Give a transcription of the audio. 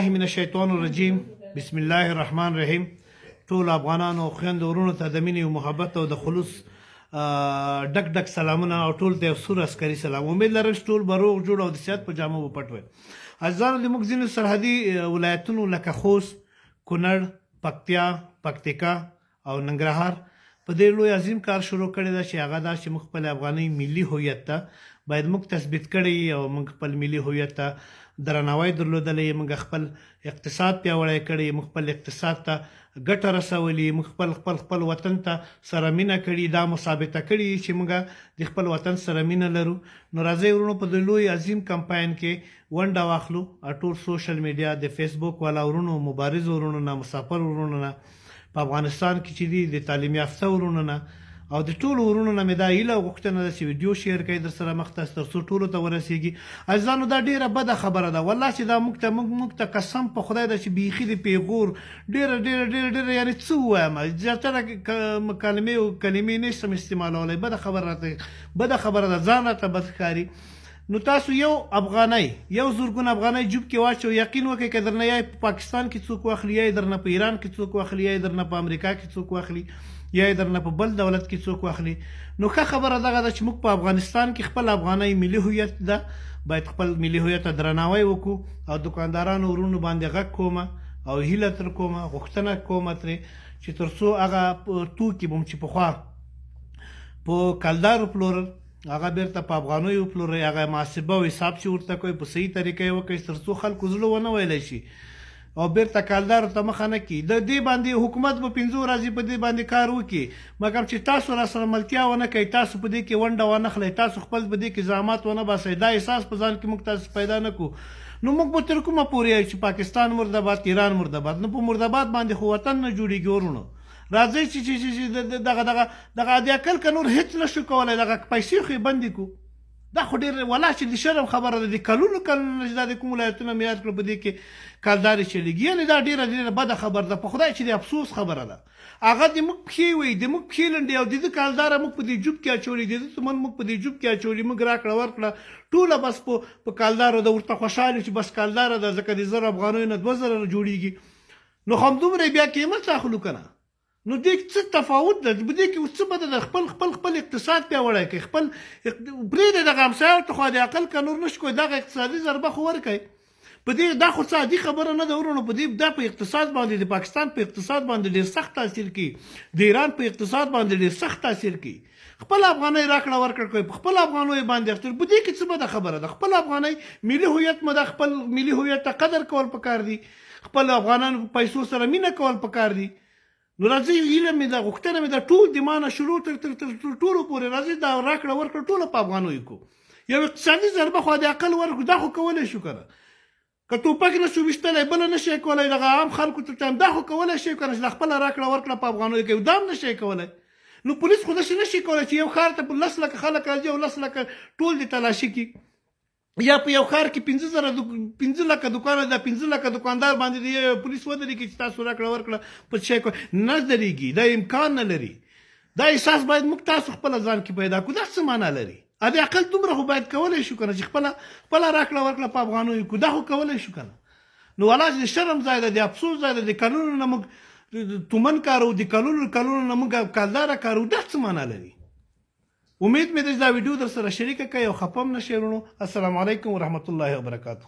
بالله من الشیطان الرجیم بسم الله الرحمن الرحیم. ټول افغانانو خویندو ورونو ته د مینې او محبت او د خلوص ډک ډک سلامونه او ټول ته یو سور عسکري سلام. امید لرم چې ټول به روغ جوړ او د صحت په جامه وپټ وي. عزیزانو زموږ ځینو سرحدي ولایتونو لکه خوست، کونړ، پکتیا، پکتیکا او ننګرهار په دې لوی عظیم کار شروع کړی ده چې هغه دا چې موږ خپل افغاني ملي هویت ته باید موږ تثبیت کړی او موږ خپل ملي هویت ته درناوی درلودلی، موږ خپل اقتصاد پیاوړی کړی، موږ خپل اقتصاد ته ګټه رسولي، موږ خپل وطن ته سره مینه کړي، دا مو ثابته کړي چې موږ د خپل وطن سره مینه لرو. نو راځئ ورونو په دې لوی عظیم کمپاین کې ونډه واخلو. ټول سوشل میډیا د فیسبوک والا ورونو، مبارز ورونو نه، مسافر ورونو نه، په افغانستان کې چې دي د تعلیم یافته ورونو نه او د ټولو ورونو نه مې دا هیله او غوښتنه ده چې ویډیو شیر کړئ در سره مخ ته تر څو ټولو ته ورسیږي. عزیزانو دا ډیره بده خبره ده، والله چې دا موږ ته قسم په خدای ده چې بیخي د پیغور ډیره ډیره ډیره ډیره یعنې څه ووایم، زیاتره مکالمې او کلمې نشم استعمالولی. بده خبره ده، ځان راته بد ښکاري. نو تاسو یو افغانۍ، یو زرګون افغانۍ جوب کې واچو، یقین وکړئ که درنه یا په پاکستان کې څوک واخلي، یا درنه په ایران کې څوک واخلي، یا درنه په امریکا کې څوک واخلي، یا درنه په بل دولت کې څوک واخلي. نو ښه خبره دغه ده چې موږ په افغانستان کې خپل افغانۍ ملي هویت ده، باید خپل ملي هویت ته درناوی وکړو. او دکاندارانو ورونو باندې غږ کومه او هیله تر کومه، غوښتنه کومه ترې چې تر څو هغه توکي به چې پخوا په کلدارو پلورل هغه بیرته په افغانیو پلورئ، هغه محاسبه او حساب چې ورته کوئ په صحیح طریقه یې وکړئ تر څو خلکو زړه ونه ویلی شي او بیرته کالدارو ته مخه نه کړي. د دې باندې حکومت به 5 ورځې په دې باندې کار وکړي، مګر چې تاسو را سره ملتیا ونه کوئ، تاسو په دې کې ونډه ونه خلئ، تاسو خپل په دې کې زحمات ونه باسئ، دا احساس په ځان کې موږ تاسو پیدا نه کړو، نو موږ به تر کومه پورې چې پاکستان مردباد، ایران مردباد. نو په مردباد باندې خو وطن نه جوړېږي ورونو. راځئ چې دغه د عقل که نور هېڅ نشو کولی، دغه پیسې خو یې بندې کړو. دا خو ډېر والله چې د شرم خبره ده. د کلونو چې دا د کوم ولایتونه مې یاد کړو په دې کې کالدارې چلېږي، یعنې دا ډېره بده خبره ده. په خدای چې د افسوس خبره ده. هغه د موږ پښې وي، د موږ پښې لنډې او د ده کالداره موږ په دې جوب کې اچولي، د ده تمن موږ په دې جوب کې اچولي، موږ راکړه ورکړه ټوله بس په کالدارو ده. ورته خوشحال چې بس کالداره ده، ځکه د 1000 افغانیو نه 2000 جوړېږي. نو همدومره بیا قیمت اخلو که نه. نو دې څه تفاوت ده؟ په دې کې څه بده ده؟ خپل اقتصاد پیاوړی کړئ، خپل پرېږدئ دغه همسایه ته خو د عقل که نور نشو کوئ، دغه اقتصادي ضربه خو ورکئ. په دې دا خو څه عادي خبره نه ده ورونو. په دې دا په اقتصاد باندې، د پاکستان په اقتصاد باندې ډېر سخت تاثیر کوي، د ایران په اقتصاد باندې ډېر سخت تاثیر کوي. خپل افغانۍ راکړه ورکړه کوئ، په خپل افغانیو باندې اختر. په دې کې څه بده خبره ده؟ خپل افغانۍ ملي هویت مو ده، خپل ملي هویت ته قدر کول پکار دي، خپل افغانانو په پیسو سره مینه کول پکار دي. نو راځئ، هیله مې ده، غوښتنه مې ده، ټول د ما نه شروع تر ټولو پورې راځئ دا راکړه ورکړه ټوله په افغانیو کړو. یو اقتصادي ضربه خو د عقل ورکړو، دا خو کولی شو که نه. که ټوپک نه شو ویشتلی، بله نه شئ کولی، دغه عام خلکو ته دا خو کولی شئ که نه چې دا خپله راکړه ورکړه په افغانیو کوي، دا هم نه شئ کولی. نو پولیس خو داسې نه شي کولی چې یو ښار ته 10 لکه خلک راځي او 10 لکه ټول د تلاشي کړي، یا په یو ښار کې 15 لکه دوکانه ده، 15 لکه دوکاندار باندې د پولیس ودرېږي چې تاسو راکړه ورکړه په شی نه درېږي. دا امکان نه لري. دا احساس باید موږ تاسو خپله ځان کې پیدا کړو. دا څه معنا لري؟ د عقل دومره خو باید کولی شو که نه چې خپله راکړه ورکړه په افغانیو کړو. دا خو کولی شو که نه. نو والله چې د شرم ځای ده، د افسوس ځای ده. د کلونو نه موږ تومن کارو، د کلونو نه موږ کالداره کارو. دا څه معنا لري؟ امید مې ده چې دا ویډیو در سره شریکه کړئ او خفه هم نه شئ ورونو. السلام علیکم ورحمت الله وبرکاته.